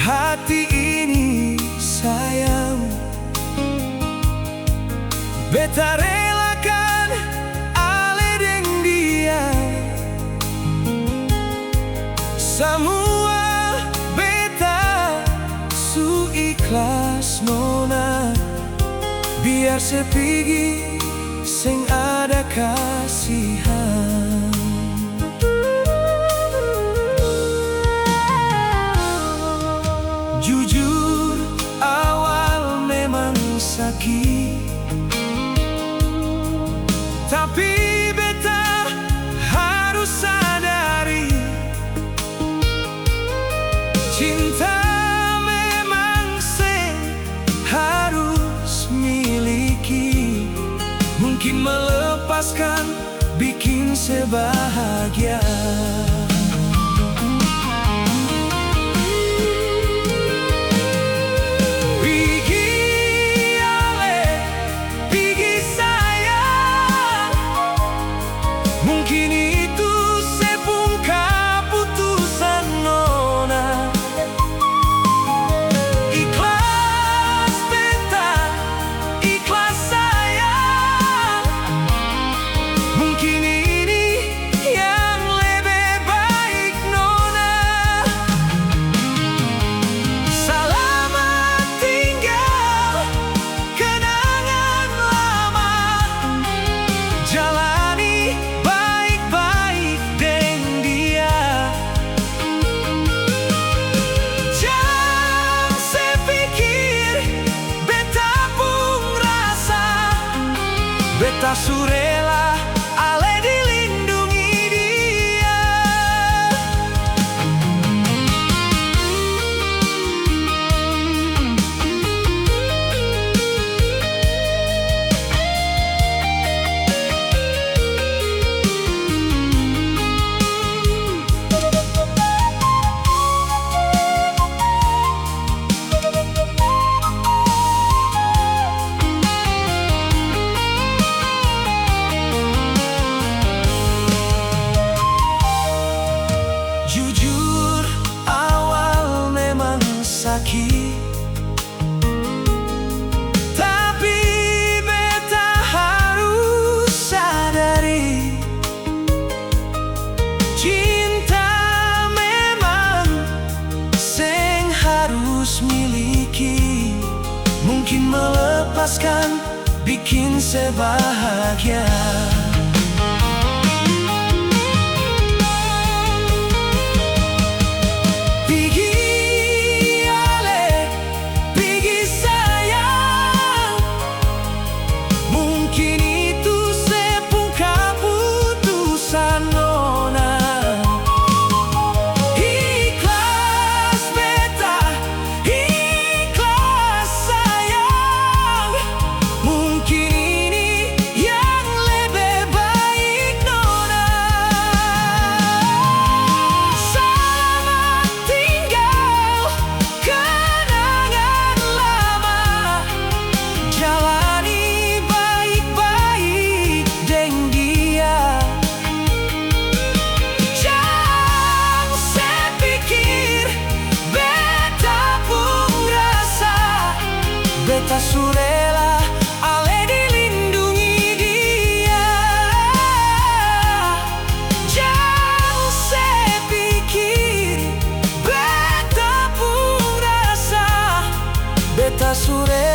hati ini sayang. Beta relakan ale deng dia, semua beta su ikhlas nona. Biar sepigi sing ada kasihan. Jujur awal memang sakit, tapi beta harus sadari cinta memang harus miliki. Mungkin melepaskan bikin sebahagia. Mungkin itu sepung keputusan nona. Ikhlas beta, ikhlas sayang. Mungkin ini yang lebih baik nona. Selamat tinggal kenangan lama. Jalani baik-baik deng dia. Jangan sepikir beta pun rasa, beta surela ale dilindungi dia. Jujur awal memang sakit, tapi beta harus sadari cinta memang seng harus miliki. Mungkin melepaskan bikin sebahagia. Mungkin itu sepung keputusan nona. Ikhlas beta, ikhlas sayang. Mungkin ini yang lebih baik nona. Selamat tinggal kenangan lama. Jalani beta surela ale dilindungi dia. Jangan sepikir beta pun rasa, beta surela